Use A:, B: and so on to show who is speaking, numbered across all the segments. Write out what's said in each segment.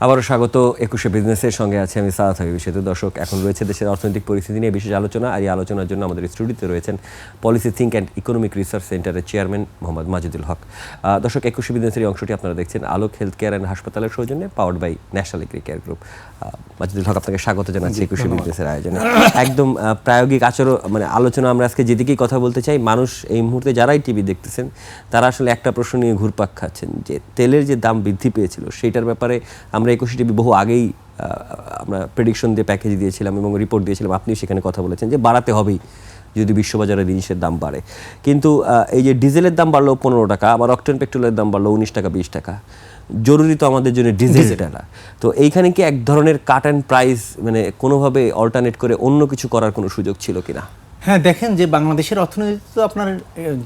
A: আবারও স্বাগত ২১শে বিজনেসের সঙ্গে আছে আমি সাদ হাবিব সেতু। দর্শক, এখন রয়েছে দেশের অর্থনৈতিক পরিস্থিতি নিয়ে বিশেষ আলোচনা, আর এই আলোচনার জন্য আমাদের স্টুডিওতে রয়েছেন policy think and economic research সেন্টারের চেয়ারম্যান মোহাম্মদ মাজিদুল হক। দর্শক, ২১শে বিজনেসের এই অংশটি আপনারা দেখছেন আলোক হেলথ কেয়ার অ্যান্ড হাসপাতালের সৌজন্যে, powered by national agri care group. Majidul Haque, আপনাকে স্বাগত জানাচ্ছি ২১শে বিজনেসের আয়োজনে। একদম প্রায়োগিক আলোচনা আমরা আজকে যেদিকেই কথা বলতে চাই, মানুষ এই মুহূর্তে যারাই টিভি দেখতেছেন তারা আসলে একটা প্রশ্ন নিয়ে ঘুরপাক খাচ্ছেন যে তেলের যে দাম বৃদ্ধি পেয়েছিল সেইটার ব্যাপারে আমরা ২১শে টিভি বহু আগেই আমরা প্রেডিকশন দিয়ে প্যাকেজ দিয়েছিলাম এবং রিপোর্ট দিয়েছিলাম, আপনিও সেখানে কথা বলেছেন যে বাড়াতে হবেই যদি বিশ্ববাজারে জিনিসের দাম বাড়ে। কিন্তু এই যে ডিজেলের দাম বাড়লো ১৫ টাকা, আবার অকটেন পেট্রোলের দাম বাড়লো ১৯ টাকা ২০ টাকা, জরুরি তো আমাদের জন্য ডিজেলটা না। তো এইখানে কি এক ধরনের কাট অ্যান্ড প্রাইস কোনোভাবে অল্টারনেট করে অন্য কিছু করার কোনো সুযোগ ছিল কিনা?
B: হ্যাঁ, দেখেন যে বাংলাদেশের অর্থনীতিতে তো আপনার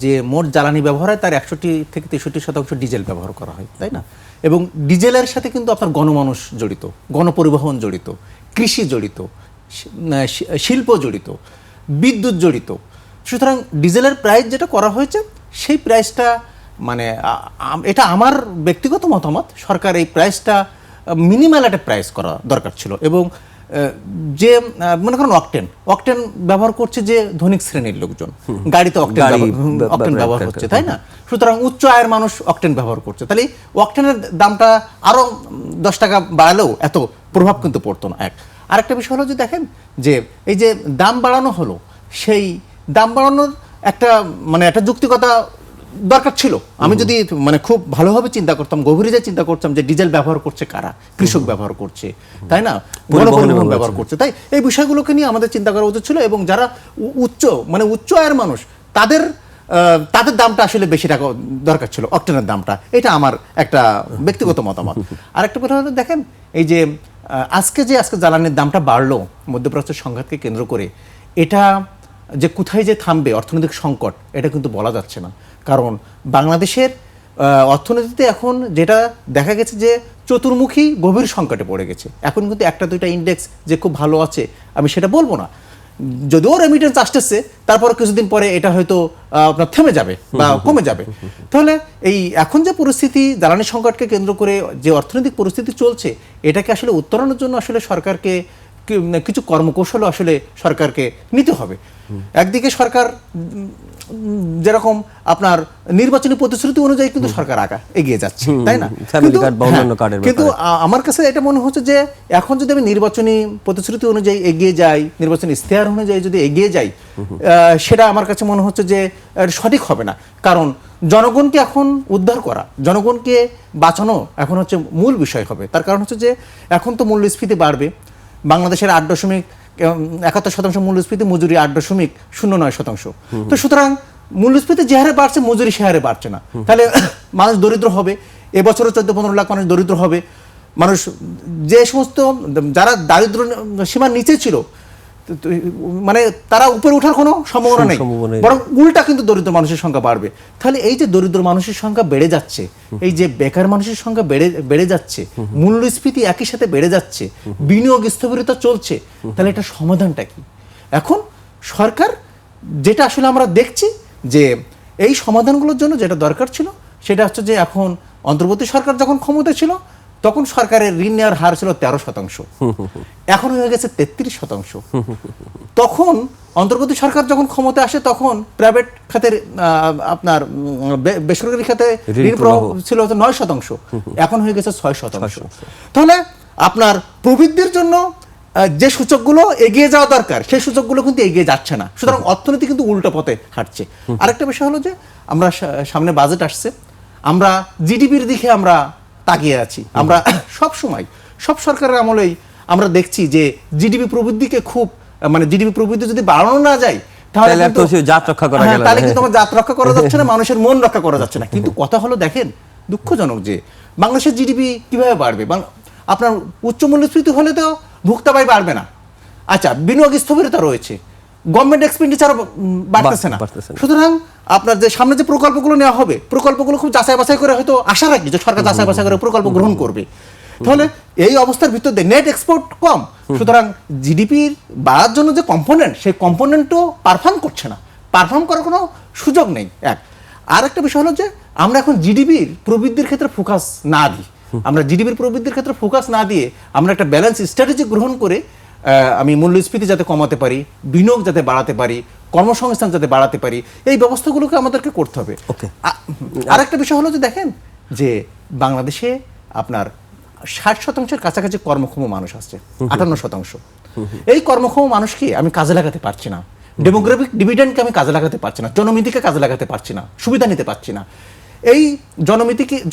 B: যে মোট জ্বালানি ব্যবহার হয় তার ৬১ থেকে ৬৩% ডিজেল ব্যবহার করা হয়, তাই না? এবং ডিজেলের সাথে কিন্তু আপনার গণমানুষ জড়িত, গণপরিবহন জড়িত, কৃষি জড়িত, শিল্প জড়িত, বিদ্যুৎ জড়িত। সুতরাং ডিজেলের প্রাইস যেটা করা হয়েছে সেই প্রাইসটা এটা আমার ব্যক্তিগত মতামত, সরকার এই প্রাইসটা মিনিমাল একটা প্রাইস করা দরকার ছিল। এবং যে মনে করেন অকটেন ব্যবহার করছে যে ধনিক শ্রেণীর লোকজন, গাড়িতে অকটেন ব্যবহার করছে, তাই না? সুতরাং উচ্চ আয়ের মানুষ অকটেন ব্যবহার করছে, তাহলে অকটেনের দামটা আরো ১০ টাকা বাড়ালেও এত প্রভাব কিন্তু পড়তো না। আরেকটা বিষয় হলো যে দেখেন যে এই যে দাম বাড়ানো হলো, সেই দাম বাড়ানোর একটা যৌক্তিকতা দরকার ছিল। আমি যদি খুব ভালোভাবে চিন্তা করতাম, গভীরে যে চিন্তা করতাম যে ডিজেল ব্যবহার করছে কারা, কৃষক ব্যবহার করছে, তাই না, গণপরিবহন ব্যবহার করছে, তাই এই বিষয়গুলোকে নিয়ে আমাদের চিন্তা করা উচিত ছিল। এবং যারা উচ্চ আয়ের মানুষ তাদের দামটা আসলে বেশি টাকা দরকার ছিল, অকটেনের দামটা। এটা আমার একটা ব্যক্তিগত মতামত। আরেকটা কথা হলো দেখেন এই যে আজকে জ্বালানির দামটা বাড়লো মধ্যপ্রাচ্যের সংঘাতকে কেন্দ্র করে, এটা যে কোথায় যে থামবে অর্থনৈতিক সংকট এটা কিন্তু বলা যাচ্ছে না। কারণ বাংলাদেশের অর্থনীতিতে এখন যেটা দেখা গেছে যে চতুর্মুখী গভীর সংকটে পড়ে গেছে। এখন কিন্তু একটা দুইটা ইন্ডেক্স যে খুব ভালো আছে আমি সেটা বলবো না, যদিও রেমিটেন্স আসতেছে, তারপর কিছুদিন পরে এটা হয়তো আপনার থেমে যাবে বা কমে যাবে। তাহলে এই এখন যে পরিস্থিতি, জ্বালানি সংকটকে কেন্দ্র করে যে অর্থনৈতিক পরিস্থিতি চলছে, এটাকে আসলে উত্তরণের জন্য আসলে সরকারকে কিছু কর্মকৌশল আসলে সরকারকে নিতে হবে। একদিকে সরকার যেরকম আপনার নির্বাচনী প্রতিশ্রুতি অনুযায়ী কিন্তু সরকার এগিয়ে যাচ্ছে, তাই না? কিন্তু আমার কাছে এটা মনে হচ্ছে যে এখন যদি আমি নির্বাচনী প্রতিশ্রুতি অনুযায়ী এগিয়ে যাই, নির্বাচনী ইশতেহার অনুযায়ী যদি এগিয়ে যাই, সেটা আমার কাছে মনে হচ্ছে যে সঠিক হবে না। কারণ জনগণকে এখন উদ্ধার করা, জনগণকে বাঁচানো এখন হচ্ছে মূল বিষয় হবে। তার কারণ হচ্ছে যে এখন তো মূল্যস্ফীতি বাড়বে, বাংলাদেশের ৮.৭১% মূল্যস্ফীতি, মজুরি ৮.০৯%। তো সুতরাং মূল্যস্ফীতি যে হারে বাড়ছে, মজুরি সে হারে বাড়ছে না। তাহলে মানুষ দরিদ্র হবে, এবছরও ১৪-১৫ লাখ মানুষ দরিদ্র হবে। মানুষ যে সমস্ত যারা দারিদ্র সীমার নিচে ছিল তারা উপরে ওঠার কোনো সম্ভাবনা নেই, বরং উল্টা কিন্তু দরিদ্র মানুষের সংখ্যা বাড়বে। তাহলে এই যে দরিদ্র মানুষের সংখ্যা বেড়ে যাচ্ছে, এই যে বেকার মানুষের সংখ্যা বেড়ে যাচ্ছে, মূল্যস্ফীতি একই সাথে বেড়ে যাচ্ছে, বিনিয়োগ স্থবিরতা চলছে, তাহলে এটা সমাধানটা কি? এখন সরকার যেটা আসলে আমরা দেখছি যে এই সমাধানগুলোর জন্য যেটা দরকার ছিল সেটা হচ্ছে যে এখন অন্তর্বর্তী সরকার যখন ক্ষমতায় ছিল তখন সরকারের ঋণ নেওয়ার হার ছিল 13%, এখন হয়ে গেছে 33%। তখন অন্তর্বর্তী সরকার যখন ক্ষমতায় আসে তখন প্রাইভেট খাতের আপনার বেসরকারি খাতে ঋণ প্রবাহ ছিল 9%, এখন হয়ে গেছে 6%। তাহলে আপনার প্রবৃদ্ধির জন্য যে সূচকগুলো এগিয়ে যাওয়া দরকার সেই সূচকগুলো কিন্তু এগিয়ে যাচ্ছে না। সুতরাং অর্থনীতি কিন্তু উল্টো পথে হাঁটছে। আরেকটা বিষয় হলো যে আমরা সামনে বাজেট আসছে, আমরা জিডিপির দিকে আমরা তাকিয়ে আছি। আমরা সব সরকারের আমলেই আমরা দেখছি যে জিডিপি প্রবৃদ্ধিকে জিডিপি প্রবৃদ্ধি যদি বাড়ানো না যায় তাহলে কিন্তু জাত রক্ষা করা যাচ্ছে না, মানুষের মন রক্ষা করা যাচ্ছে না। কিন্তু কথা হলো দেখেন দুঃখজনক যে বাংলাদেশের জিডিপি কিভাবে বাড়বে? আপনার উচ্চ মূল্যস্ফীতি হলে তো ভোক্তা ব্যয় বাড়বে না। আচ্ছা, বিনিয়োগ স্থবিরতা রয়েছে, গভর্নমেন্ট এক্সপেন্ডিচার বাড়তেছে না। সুতরাং আপনার যে সামনে যে প্রকল্পগুলো নেওয়া হবে, প্রকল্পগুলো খুব যাচাই বাছাই করে হয়তো আশা রাখি যে সরকার যাচাই বাছাই করে প্রকল্প গ্রহণ করবে। তাহলে এই অবস্থার ভিতর দিয়ে নেট এক্সপোর্ট কম, সুতরাং জিডিপির বাড়ার জন্য যে কম্পোনেন্ট, সেই কম্পোনেন্টও পারফর্ম করছে না, পারফর্ম করার কোনো সুযোগ নেই। আর একটা বিষয় হলো যে আমরা এখন জিডিপির প্রবৃদ্ধির ক্ষেত্রে ফোকাস না দিই, আমরা জিডিপির প্রবৃদ্ধির ক্ষেত্রে ফোকাস না দিয়ে আমরা একটা ব্যালেন্স স্ট্র্যাটেজি গ্রহণ করে আমি মূল্যস্ফীতি যাতে কমাতে পারি, বিনিয়োগ যাতে বাড়াতে পারি, কর্মসংস্থান যাতে বাড়াতে পারি, এই ব্যবস্থাগুলোকে আমাদেরকে করতে হবে। আরেকটা বিষয় হলো যে দেখেন যে বাংলাদেশে আপনার 60% কাছাকাছি কর্মক্ষম মানুষ আসছে, 58%। এই কর্মক্ষম মানুষকে আমি কাজে লাগাতে পারছি না, ডেমোগ্রাফিক ডিভিডেন্ডকে আমি কাজে লাগাতে পারছি না, জনমিতিকে কাজে লাগাতে পারছি না, সুবিধা নিতে পারছি না। এই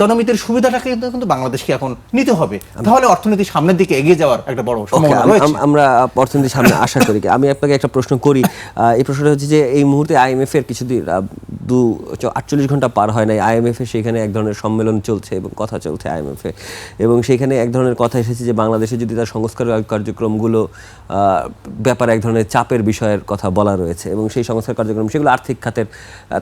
B: জনমিতির সুবিধাটাকে কিন্তু বাংলাদেশকে এখন নিতে হবে, তাহলে অর্থনীতি সামনের দিকে এগিয়ে যাওয়ার একটা বড় সম্ভাবনা রয়েছে।
A: আমরা অর্থনীতির সামনে আশা করি। আমি আপনাকে একটা প্রশ্ন করি, এই প্রশ্নটা হচ্ছে যে এই মুহূর্তে আইএমএফ এর কিছুদিন 48 ঘন্টা পার হয় নাই, আইএমএফ এ সেখানে এক ধরনের সম্মেলন চলছে এবং কথা চলছে আইএমএফ এ, এবং সেখানে এক ধরনের কথা এসেছে যে বাংলাদেশে যদি তার সংস্কার কার্যক্রমগুলো ব্যাপারে এক ধরনের চাপের বিষয়ের কথা বলা রয়েছে, এবং সেই সংস্কার কার্যক্রম সেগুলো আর্থিক খাতের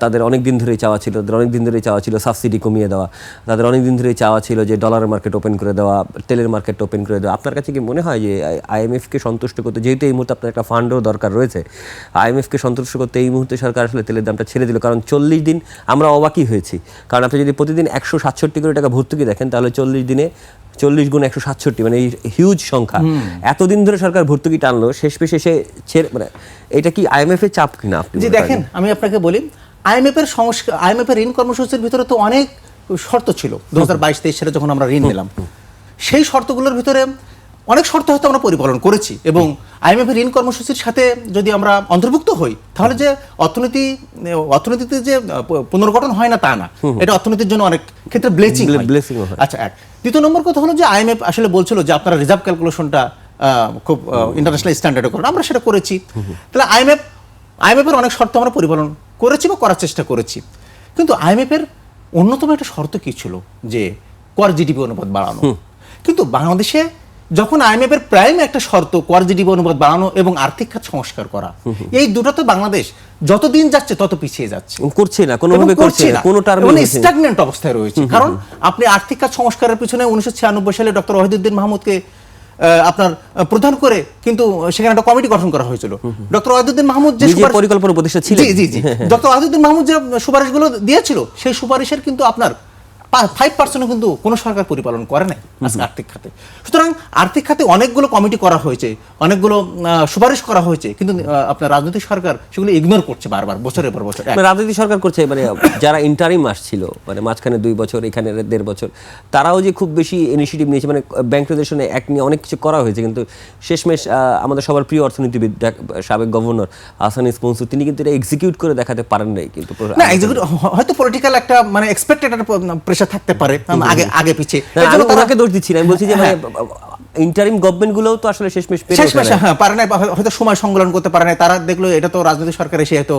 A: তাদের অনেক দিন ধরেই চাওয়া ছিল, সাবসিডি কমিয়ে দেওয়া, তাদের অনেক দিন ধরেই চাওয়া ছিল যে ডলারের মার্কেট ওপেন করে দেওয়া, তেলের মার্কেট ওপেন করে দেওয়া। আপনার কাছে কি মনে হয় যে আইএমএফকে সন্তুষ্ট করতে, যেহেতু এই মুহূর্তে আপনার একটা ফান্ডও দরকার রয়েছে, আইএমএফকে সন্তুষ্ট করতে এই মুহূর্তে সরকার আসলে তেলের দামটা ছেড়ে দিল? কারণ 40 দিন আমরা অবাকই হয়েছি, কারণ আপনি যদি প্রতিদিন 167 কোটি টাকা ভর্তুকি দেখেন, তাহলে 40 দিনে 40 গুণ 167, মানে এই হিউজ সংখ্যা। এতদিন ধরে সরকার ভর্তুকি টানলো, শেষ পেশে এসে মানে এটা কি আইএমএফ এর চাপ কিনা?
B: জি দেখেন, আমি আপনাকে বলি, আইএমএফ এর ঋণ কর্মসূচির ভিতরে তো অনেক শর্ত ছিল। 2022-23 সালে যখন আমরা ঋণ নিলাম, সেই শর্তগুলোর ভিতরে অনেক শর্ত হয়তো আমরা পরিপালন করেছি, এবং আইএমএফ এর ঋণ কর্মসূচির সাথে যদি আমরা অন্তর্ভুক্ত হই, তাহলে যে অর্থনীতিতে যে পুনর্গঠন হয় না তা না, এটা অর্থনীতির জন্য অনেক ক্ষেত্রে ব্লেসিং হয়। আচ্ছা, এক। দ্বিতীয় নম্বর কথা হলো যে আইএমএফ আসলে বলছিল যে আপনারা রিজার্ভ ক্যালকুলেশনটা খুব ইন্টারন্যাশনাল স্ট্যান্ডার্ডে করুন, আমরা সেটা করেছি। তাহলে আইএমএফ এর অনেক শর্ত আমরা পরিপালন করেছি বা করার চেষ্টা করেছি, কিন্তু আইএমএফ এর অন্যতম একটা শর্ত কি ছিল যে কর জিডিপি অনুপাত বাড়ানো। কিন্তু বাংলাদেশে যখন আইএমএফ এর প্রাইম একটা শর্ত কর জিডিপি অনুপাত বাড়ানো এবং আর্থিক খাত সংস্কার করা, এই দুটো তো বাংলাদেশ যত দিন যাচ্ছে তত পিছিয়ে যাচ্ছে,
A: করছে না, কোনোভাবে করছে না, কোনো টার্মে
B: স্ট্যাগন্যান্ট অবস্থায় রয়েছে। কারণ আপনি আর্থিক খাত সংস্কারের পিছনে 1996 সালে ডক্টর ওয়াহিদুদ্দিন মাহমুদকে আপনার প্রধান করে কিন্তু সেখানে একটা কমিটি গঠন করা হয়েছিল। ডক্টর ওয়াহিদুদ্দিন মাহমুদ যে
A: পরিকল্পনা উপদেষ্টা ছিলেন,
B: জি ডক্টর ওয়াহিদুদ্দিন মাহমুদ যে সুপারিশগুলো দিয়েছিল, সেই সুপারিশের কিন্তু আপনার 5% কিন্তু কোনো সরকার পরিপালন করে নাই আজকে আর্থিক খাতে। সুতরাং আর্থিক খাতে অনেকগুলো কমিটি করা হয়েছে, অনেকগুলো সুপারিশ করা হয়েছে, কিন্তু আপনার রাজনৈতিক সরকার সেগুলো ইগনোর করছে বারবার, বছরের পর বছর।
A: রাজনৈতিক সরকার করছে, মানে যারা ইন্টারিম আসছিল, মানে মাঝখানে 2 বছর, এখানে 1.5 বছর, তারাও যে খুব বেশি ইনিশিয়েটিভ নিয়েছে, মানে ব্যাংক রেজুলেশনে এক নিয়ে অনেক কিছু করা হয়েছে, কিন্তু শেষমেশ আমাদের সবার প্রিয় অর্থনীতিবিদ সাবেক গভর্নর আহসান ইস মনসুর, তিনি কিন্তু এটা এক্সিকিউট করে দেখাতে পারেন নাই। কিন্তু
B: না, এক্সিকিউট হয়তো পলিটিক্যাল একটা মানে এক্সপেক্টেড একটা প্রেশার থাকতে পারে, আগে পিছে।
A: ওনাকে দোষ দিচ্ছি না, আমি বলছি যে মানে ইন্টারিম গভর্নমেন্ট গুলোও তো আসলে শেষমেশ
B: পারে না, হয়তো সময় সংকলন করতে পারে না। তারা দেখলো এটা তো রাজনৈতিক সরকার এসে হয়তো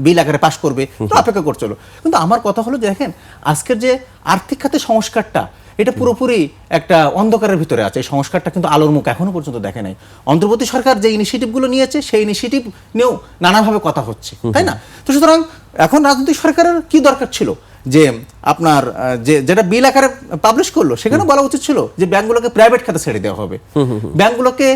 B: বিল আকারে পাশ করবে, তো অপেক্ষা করছিল। কিন্তু আমার কথা হলো যে দেখেন, আজকের যে আর্থিক খাতে সংস্কারটা, এটা পুরোপুরি একটা অন্ধকারের ভিতরে আছে। এই সংস্কারটা কিন্তু আলোর মুখ এখনো পর্যন্ত দেখে নাই। অন্তর্বর্তী সরকার যে ইনিশিয়েটিভগুলো নিয়েছে, সেই ইনিশিয়েটিভ নিয়েও নানাভাবে কথা হচ্ছে, তাই না? তো সুতরাং এখন রাজনৈতিক সরকারের কি দরকার ছিল যে আপনার যেটা বিল আকারে পাবলিশ করলো, সেখানে বলা উচিত ছিল যে ব্যাংকগুলোকে প্রাইভেট খাতে ছেড়ে দেওয়া হবে। ব্যাংকগুলোকে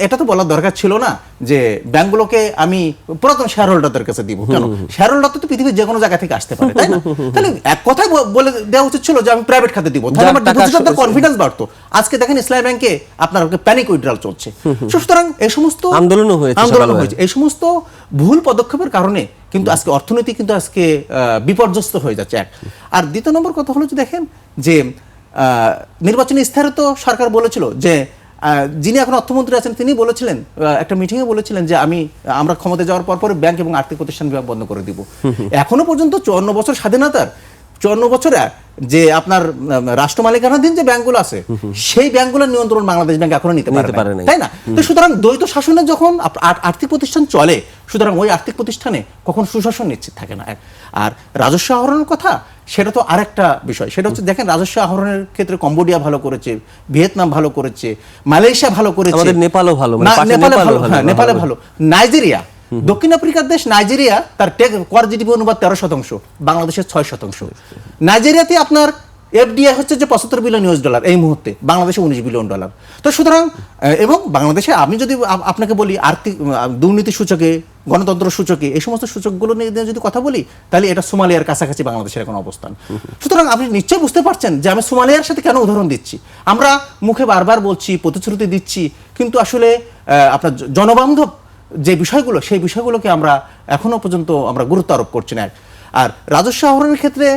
B: এটা তো বলার দরকার ছিল না যে ব্যাংকগুলোকে আমি পুরাতন শেয়ার হোল্ডারদের কাছে দিব। কেন? শেয়ার হোল্ডার তো পৃথিবীর যে কোনো জায়গা থেকে আসতে পারে, তাই না? তাহলে এক কথাই বলে দেওয়া উচিত ছিল যে আমি প্রাইভেট খাতে দিব, তাহলে আমার ডিপোজিটারদের কনফিডেন্স বাড়তো। আজকে দেখেন ইসলামী ব্যাংকে আপনার প্যানিক উইথড্রল চলছে। সুতরাং এই সমস্ত আন্দোলন হয়েছে, এই সমস্ত ভুল পদক্ষেপের কারণে কিন্তু আজকে অর্থনীতি কিন্তু আজকে বিপর্যস্ত হয়ে যাচ্ছে, এক। আর দ্বিতীয় নম্বর কথা হলো যে দেখেন যে নির্বাচনী ইস্তাহারে তো সরকার বলেছিল যে যিনি এখন অর্থমন্ত্রী আছেন, তিনি বলেছিলেন, একটা মিটিংয়ে বলেছিলেন যে আমরা ক্ষমতা যাওয়ার পর ব্যাংক এবং আর্থিক প্রতিষ্ঠান বিভাগ বন্ধ করে দিব। এখনো পর্যন্ত 54 বছর স্বাধীনতার 54 বছরে যে আপনার রাষ্ট্র মালিকানাধীন যে ব্যাংকগুলো আছে, সেই ব্যাংকগুলোর নিয়ন্ত্রণ বাংলাদেশ ব্যাংক এখনো নিতে পারে না, তাই না? তো সুতরাং দ্বৈত শাসনে যখন আর্থিক প্রতিষ্ঠান চলে, সুতরাং ওই আর্থিক প্রতিষ্ঠানে কখন সুশাসন নিশ্চিত থাকে না। আর রাজস্ব আহরণের কথা, সেটা তো আরেকটা বিষয়। সেটা হচ্ছে দেখেন, রাজস্ব আহরণের ক্ষেত্রে কম্বোডিয়া ভালো করেছে, ভিয়েতনাম ভালো করেছে, মালয়েশিয়া ভালো করেছে,
A: নেপালও ভালো,
B: নেপালে ভালো, নাইজেরিয়া, দক্ষিণ আফ্রিকার দেশ নাইজেরিয়া, তার কর জিডিপি অনুপাত 13%, বাংলাদেশের 6%। নাইজেরিয়াতে আপনার এফডিআই হচ্ছে যে $75 বিলিয়ন এই মুহূর্তে, বাংলাদেশে $19 বিলিয়ন। তো সুতরাং এবং বাংলাদেশে আমি যদি আপনাকে বলি আর্থিক দুর্নীতি সূচকে গণতন্ত্র সূচকে, এই সমস্ত সূচকগুলো নিয়ে যদি কথা বলি, তাহলে এটা সোমালিয়ার কাছাকাছি বাংলাদেশের এখন অবস্থান। সুতরাং আপনি নিশ্চয়ই বুঝতে পারছেন যে আমি সোমালিয়ার সাথে কেন উদাহরণ দিচ্ছি। আমরা মুখে বারবার বলছি, প্রতিশ্রুতি দিচ্ছি, কিন্তু আসলে আপনার জনবান্ধব যে বিষয়গুলো, সেই বিষয়গুলোকে আমরা এখনো পর্যন্ত আমরা গুরুত্ব আরোপ করছি না। আর রাজস্ব আহরণের ক্ষেত্রে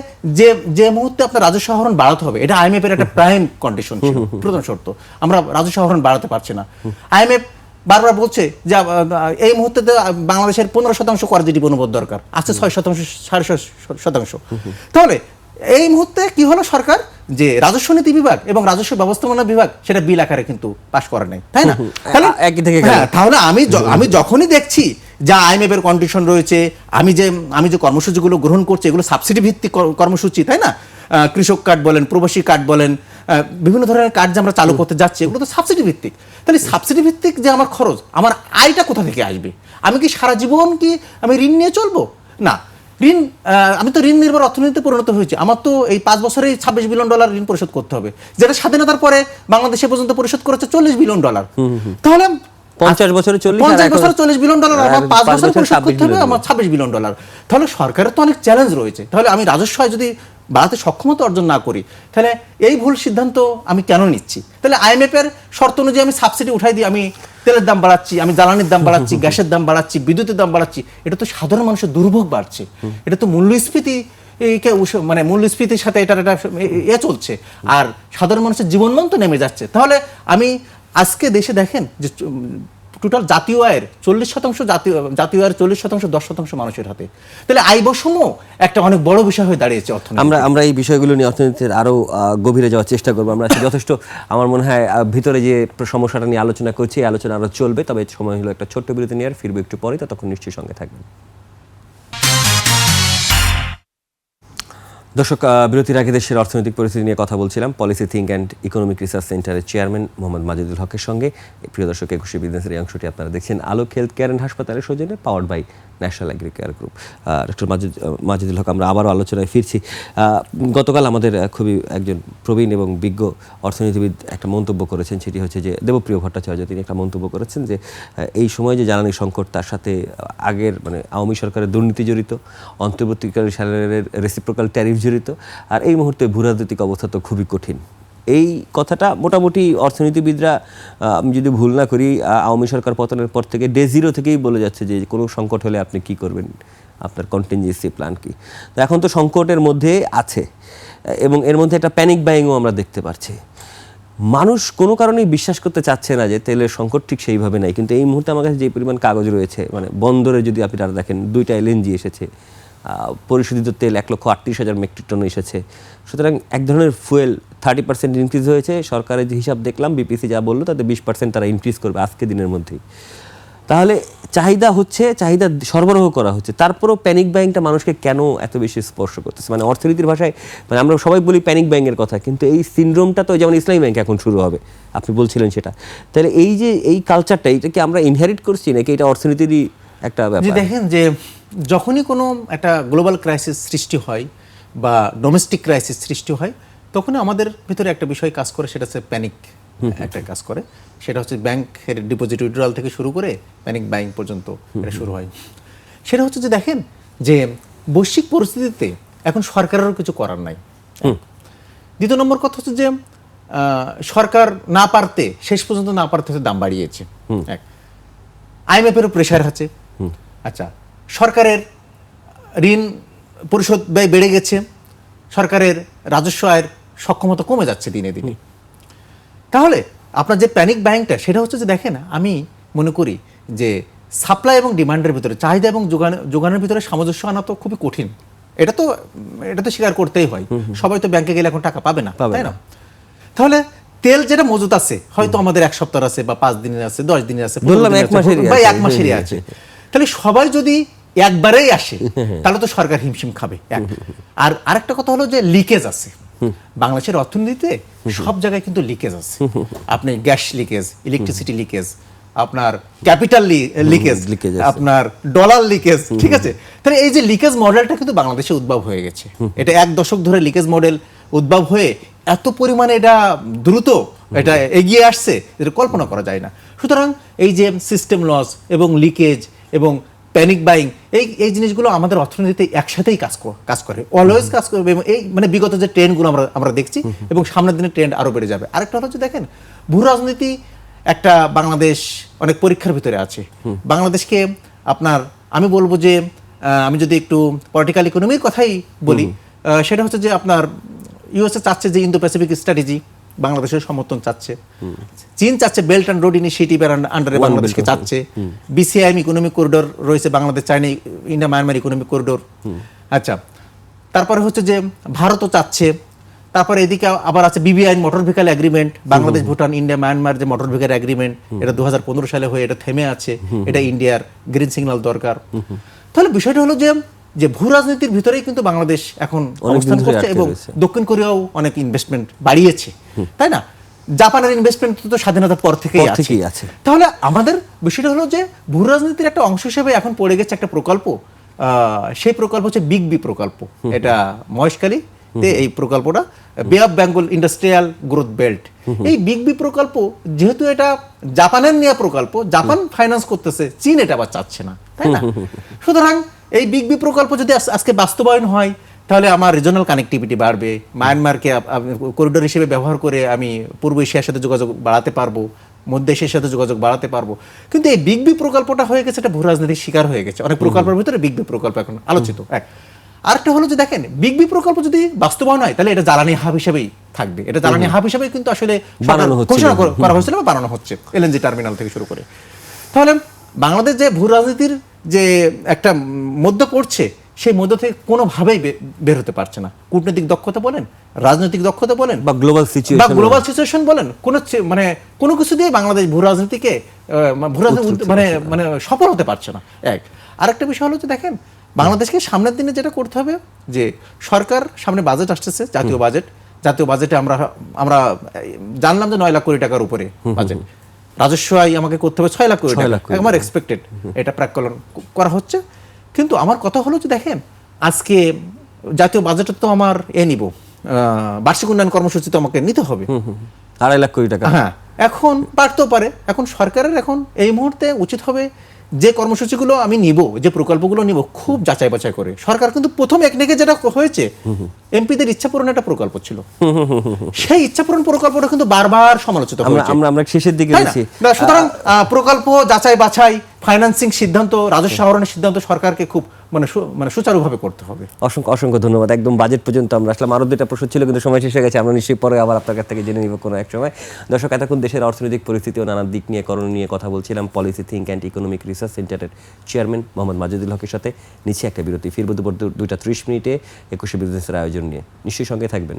B: যে মুহূর্তে আপনার রাজস্ব আহরণ বাড়াতে হবে, এটা IMF এর একটা প্রাইম কন্ডিশন ছিল, প্রধান শর্ত। আমরা রাজস্ব আহরণ বাড়াতে পারছি না। IMF বারবার বলছে যে এই মুহূর্তে বাংলাদেশের 15% কর জিডিপি অনুপাত দরকার, আছে 6%, 6.5%। তাহলে এই মুহূর্তে কি হলো, সরকার যে রাজস্ব নীতি বিভাগ এবং রাজস্ব ব্যবস্থাপনা বিভাগ সেটা বিল আকারে কিন্তু পাশ করে নাই, তাই না? তাহলে আমি যখনই দেখছি যা IMF এর কন্ডিশন রয়েছে, আমি যে কর্মসূচিগুলো গ্রহণ করছি এগুলো সাবসিডি ভিত্তিক কর্মসূচি, তাই না? কৃষক কার্ড বলেন, প্রবাসী কার্ড বলেন, বিভিন্ন ধরনের কার্ড যে আমরা চালু করতে যাচ্ছি, এগুলো তো সাবসিডি ভিত্তিক। তাহলে সাবসিডি ভিত্তিক যে আমার খরচ, আমার আয়টা কোথা থেকে আসবে? আমি কি সারা জীবন কি আমি ঋণ নিয়ে চলবো? না, আমি তো ঋণ নির্ভর অর্থনীতিতে পরিণত হয়েছি। আমার তো এই 5 বছরেই $26 বিলিয়ন ঋণ পরিশোধ করতে হবে, যেটা স্বাধীনতার পরে বাংলাদেশে পর্যন্ত পরিশোধ করেছে $40 বিলিয়ন। তাহলে
A: 50 বছরে
B: $40 বিলিয়ন, আমার 5 বছর পরিশোধ করতে হবে আমার $26 বিলিয়ন। তাহলে সরকারের তো অনেক চ্যালেঞ্জ রয়েছে। তাহলে আমি রাজস্ব আয় যদি বাড়াতে সক্ষমতা অর্জন না করি, তাহলে এই ভুল সিদ্ধান্ত আমি কেন নিচ্ছি? তাহলে IMF এর শর্ত অনুযায়ী আমি সাবসিডি উঠাই দিই, আমি তেলের দাম বাড়াচ্ছি, আমি জ্বালানির দাম বাড়াচ্ছি, গ্যাসের দাম বাড়াচ্ছি, বিদ্যুতের দাম বাড়াচ্ছি, এটা তো সাধারণ মানুষের দুর্ভোগ বাড়ছে, এটা তো মূল্যস্ফীতি, মানে মূল্যস্ফীতির সাথে এটা চলছে, আর সাধারণ মানুষের জীবনমান তো নেমে যাচ্ছে। তাহলে আমি আজকে দেশে দেখেন যে টোটাল জাতীয় আয়ের 40%, জাতীয় আয়ের 40% 10% মানুষের হাতে। তাহলে আয় বৈষম্য একটা অনেক বড় বিষয় হয়ে দাঁড়িয়েছে অর্থনীতি।
A: আমরা এই বিষয়গুলো নিয়ে অর্থনীতির আরো গভীরে যাওয়ার চেষ্টা করবো। আমরা যথেষ্ট, আমার মনে হয় ভিতরে যে সমস্যাটা নিয়ে আলোচনা করছি, এই আলোচনা আরো চলবে। তবে সময় হলো একটা ছোট্ট বিরতি নিয়ে, ফিরবো একটু পরে, ততক্ষণ নিশ্চয়ই সঙ্গে থাকবেন। দর্শক, বিরতির আগে দেশের অর্থনৈতিক পরিস্থিতি নিয়ে কথা বলছিলাম policy think and economic research সেন্টারের চেয়ারম্যান মোহাম্মদ মাজিদুল হকের সঙ্গে। প্রিয় দর্শক, 21 বিজনেসের এই অংশটি আপনারা দেখছেন আলোক হেলথ কেয়ার অ্যান্ড হাসপাতালের সৌজন্যে, powered by national agri care group. Doctor Majidul Haque, আমরা আবারও আলোচনায় ফিরছি। গতকাল আমাদের খুবই একজন প্রবীণ এবং বিজ্ঞ অর্থনীতিবিদ একটা মন্তব্য করেছেন, সেটি হচ্ছে যে দেবপ্রিয় ভট্টাচার্য, তিনি একটা মন্তব্য করেছেন যে এই সময় যে জ্বালানি সংকট, তার সাথে আগের মানে আওয়ামী সরকারের দুর্নীতি জড়িত, অন্তর্বর্তীকালীন সরকারের রেসিপ্রোকাল ট্যারিফ জড়িত, আর এই মুহূর্তে ভূরাজনৈতিক অবস্থা তো খুবই কঠিন। এই কথাটা মোটামুটি অর্থনীতিবিদরা, আমি যদি ভুল না করি, আওয়ামী সরকার পতনের পর থেকে ডে জিরো থেকেই বলে যাচ্ছে যে কোনো সংকট হলে আপনি কি করবেন, আপনার কন্টিনজেন্সি প্ল্যান কি। তো এখন তো সংকটের মধ্যে আছে, এবং এর মধ্যে একটা প্যানিক বাইংও আমরা দেখতে পাচ্ছি। মানুষ কোনো কারণেই বিশ্বাস করতে চাচ্ছে না যে তেলের সংকট ঠিক সেইভাবে নাই। কিন্তু এই মুহূর্তে আমার কাছে যে পরিমাণ কাগজ রয়েছে, মানে বন্দরে যদি আপনারা দেখেন 2টা LNG এসেছে, পরিশোধিত তেল 1,38,000 মেট্রিক টন এসেছে। সুতরাং এক ধরনের ফুয়েল 30% ইনক্রিজ হয়েছে। সরকারের যে হিসাব দেখলাম, বিপিসি যা বললো তাতে 20% তারা ইনক্রিজ করবে আজকে দিনের মধ্যেই। তাহলে চাহিদা সরবরাহ করা হচ্ছে, তারপরেও প্যানিক বাইংটা মানুষকে কেন এত বেশি স্পর্শ করতেছে? মানে অর্থনীতির ভাষায়, মানে আমরা সবাই বলি প্যানিক বাইংয়ের কথা, কিন্তু এই সিনড্রোমটা তো যেমন ইসলামী ব্যাংক এখন শুরু হবে, আপনি বলছিলেন সেটা। তাহলে এই যে এই কালচারটা, এটা কি আমরা ইনহেরিট করছি নাকি এটা অর্থনীতিরই একটা ব্যাপার?
B: দেখেন যে যখনই কোনো একটা গ্লোবাল ক্রাইসিস সৃষ্টি হয় বা ডোমেস্টিক ক্রাইসিস সৃষ্টি হয়, তখনই আমাদের ভিতরে একটা বিষয় কাজ করে, সেটা হচ্ছে প্যানিক একটা কাজ করে। সেটা হচ্ছে ব্যাংকের ডিপোজিট উইথড্রয়াল থেকে শুরু করে প্যানিক বাইং পর্যন্ত এটা শুরু হয়। সেটা হচ্ছে যে দেখেন যে বৈশ্বিক পরিস্থিতিতে এখন সরকারেরও কিছু করার নাই। দ্বিতীয় নম্বর কথা হচ্ছে যে সরকার শেষ পর্যন্ত না পারতে দাম বাড়িয়েছে। IMF এরও প্রেশার আছে। আচ্ছা, সরকারের ঋণ পরিশোধ ব্যয় বেড়ে গেছে, সরকারের রাজস্ব আয়ের সক্ষমতা কমে যাচ্ছে দিনে দিনে। তাহলে আপনার যে প্যানিক বাইংটা, সেটা হচ্ছে যে দেখেন, আমি মনে করি যে সাপ্লাই এবং ডিমান্ডের ভিতরে, চাহিদা এবং যোগানের ভিতরে সামঞ্জস্য আনা তো খুবই কঠিন। এটা তো স্বীকার করতেই হয়। সবাই তো ব্যাংকে গেলে এখন টাকা পাবে না, তাই না? তাহলে তেল যেটা মজুত আছে, হয়তো আমাদের 1 সপ্তাহ আছে বা 5 দিনের আছে, 10 দিনের আছে, বা 1 মাসেরই আছে। তাহলে সবাই যদি একবারেই আসে, তাহলে তো সরকার হিমশিম খাবে। আর আরেকটা কথা হলো যে লিকেজ আছে বাংলাদেশের অর্থনীতিতে, সব জায়গায় কিন্তু লিকেজ আছে। আপনি গ্যাস লিকেজ, ইলেকট্রিসিটি লিকেজ, আপনার ক্যাপিটাল লিকেজ, আপনার ডলার লিকেজ, ঠিক আছে? তাহলে এই যে লিকেজ মডেলটা কিন্তু বাংলাদেশে উদ্ভব হয়ে গেছে। এটা 1 দশক ধরে লিকেজ মডেল উদ্ভব হয়ে এত পরিমাণে এটা দ্রুত এটা এগিয়ে আসছে, এটা কল্পনা করা যায় না। সুতরাং এই যে সিস্টেম লস এবং লিকেজ এবং প্যানিক বাইং, এই জিনিসগুলো আমাদের অর্থনীতিতে একসাথেই কাজ করে, অলওয়েজ কাজ করবে। এবং এই মানে বিগত যে ট্রেন্ডগুলো আমরা দেখছি এবং সামনের দিনে ট্রেন্ড আরো বেড়ে যাবে। আরেকটা হচ্ছে দেখেন, ভূ রাজনীতি একটা বাংলাদেশ অনেক পরীক্ষার ভিতরে আছে। বাংলাদেশকে আপনার আমি বলবো যে আমি যদি একটু পলিটিক্যাল ইকোনমির কথাই বলি, সেটা হচ্ছে যে আপনার ইউএসএ চাচ্ছে যে ইন্দো প্যাসিফিক স্ট্র্যাটেজি, বাংলাদেশের সমর্থন চাচ্ছে। চীন চাচ্ছে বেল্ট অ্যান্ড রোড ইনিশিয়েটিভের আন্ডারে বাংলাদেশকে চাচ্ছে। বিসিআইএম ইকোনমিক করিডোর রয়েছে, Bangladesh China India Myanmar economic corridor. আচ্ছা, তারপরে হচ্ছে যে ভারতও চাচ্ছে। তারপরে এদিকে আবার আছে BBIN motor vehicle agreement, Bangladesh Bhutan India Myanmar যে মোটর ভেহিকল এগ্রিমেন্ট, এটা 2015 সালে হয়ে এটা থেমে আছে। এটা ইন্ডিয়ার গ্রিন সিগন্যাল দরকার। তাহলে বিষয়টা হলো যে ভূ রাজনীতির ভিতরেই কিন্তু বাংলাদেশ এখন অবস্থান করছে এবং দক্ষিণ কোরিয়াও অনেক ইনভেস্টমেন্ট বাড়িয়েছে, তাই না? জাপানের ইনভেস্টমেন্ট তো স্বাধীনতার পর থেকেই আছে। তাহলে আমাদের বিষয়টা হলো যে ভূ রাজনীতির একটা অংশ হিসেবে এখন পড়ে গেছে একটা প্রকল্প, সেই প্রকল্প হচ্ছে বিগ বি প্রকল্প। এটা মহেশখালী এই প্রকল্পটা, বে of Bengal industrial growth belt. এই বিগ বি প্রকল্প যেহেতু এটা জাপানের নেওয়া প্রকল্প, জাপান ফাইন্যান্স করতেছে, চীন এটা আবার চাচ্ছে না, তাই না? সুতরাং এই বিগ বি প্রকল্প যদি আজকে বাস্তবায়ন হয়, তাহলে আমার রিজনাল কানেক্টিভিটি বাড়বে। মায়ানমারকে করিডোর হিসেবে ব্যবহার করে আমি পূর্ব এশিয়ার সাথে যোগাযোগ বাড়াতে পারবো, মধ্য এশিয়ার সাথে যোগাযোগ বাড়াতে পারবো। কিন্তু এই বিগ বি প্রকল্পটা হয়ে গেছে এটা ভূ রাজনীতির শিকার হয়ে গেছে। অনেক প্রকল্পের ভিতরে বিগ বি প্রকল্প এখন আলোচিত। আরেকটা হলো যে দেখেন, বিগ বি প্রকল্প যদি বাস্তবায়ন হয়, তাহলে এটা জ্বালানি হাব হিসেবেই থাকবে। এটা জ্বালানি হাব হিসেবে কিন্তু আসলে ঘোষণা করা হয়েছিল বা বানানো হচ্ছে, এলএনজি টার্মিনাল থেকে শুরু করে। তাহলে বাংলাদেশ যে ভূ রাজনীতির যে একটা মধ্য পড়ছে, সেই মধ্য থেকে কোনোভাবেই বের হতে পারছে না। কূটনৈতিক দক্ষতা বলেন, রাজনৈতিক দক্ষতা বলেন,
A: বা গ্লোবাল
B: সিচুয়েশন বলেন, কোনো কিছু দিয়ে বাংলাদেশ ভূ রাজনীতিকে মানে সফল হতে পারছে না। আরেকটা বিষয় হলো যে দেখেন, বাংলাদেশকে সামনের দিনে যেটা করতে হবে, যে সরকার সামনে বাজেট আসতেছে, জাতীয় বাজেটে আমরা জানলাম যে 9 লাখ কোটি টাকার উপরে বাজেট। রাজস্ব আয় আমাকে করতে হবে 6 লাখ কোটি টাকা, আমার এক্সপেক্টেড, এটা প্রাক্কলন করা হচ্ছে। কিন্তু আমার কথা হলো যে দেখেন, আজকে জাতীয় বাজেটে তো আমার নিব, বার্ষিক উন্নয়ন কর্মসূচি তো আমাকে নিতে হবে
A: 2.5 লাখ কোটি টাকা।
B: হ্যাঁ, এখন বাড়তেও পারে। এখন সরকারের এখন এই মুহূর্তে উচিত হবে যে কর্মসূচিগুলো আমি নিব, যে প্রকল্পগুলো নিব, খুব যাচাই বাছাই করে। সরকার কিন্তু প্রথম একদিকে যেটা হয়েছে, এমপিদের ইচ্ছা পূরণ একটা প্রকল্প ছিল, সেই ইচ্ছা পূরণ প্রকল্পটা কিন্তু বারবার সমালোচিত হয়েছে।
A: আমরা শেষের দিকে রয়েছি।
B: সুতরাং প্রকল্প যাচাই বাছাই, ফাইন্যান্সিং সিদ্ধান্ত, রাজস্ব আহরণের সিদ্ধান্ত সরকারকে খুব মানে সুচারুভাবে করতে হবে।
A: অসংখ্য ধন্যবাদ। একদম বাজেট পর্যন্ত আমরা আসলাম। আরো দুটা প্রশ্ন ছিল, কিন্তু সময় শেষ হয়ে গেছে। আমরা নিশ্চয়ই পরে আবার আপনার কাছ থেকে জেনে নিব কোনো এক সময়। দর্শক, এতক্ষণ দেশের অর্থনৈতিক পরিস্থিতি ও নানা দিক নিয়ে, করণীয় নিয়ে কথা বলছিলাম policy think and economic research সেন্টারের চেয়ারম্যান মোহাম্মদ মাজেদুল হকের সাথে। নিচে একটা বিরতি, ফিরবো দুপুর 2টা 30 মিনিটে 21শে বিজনেসের আয়োজন নিয়ে। নিশ্চয়ই সঙ্গে থাকবেন।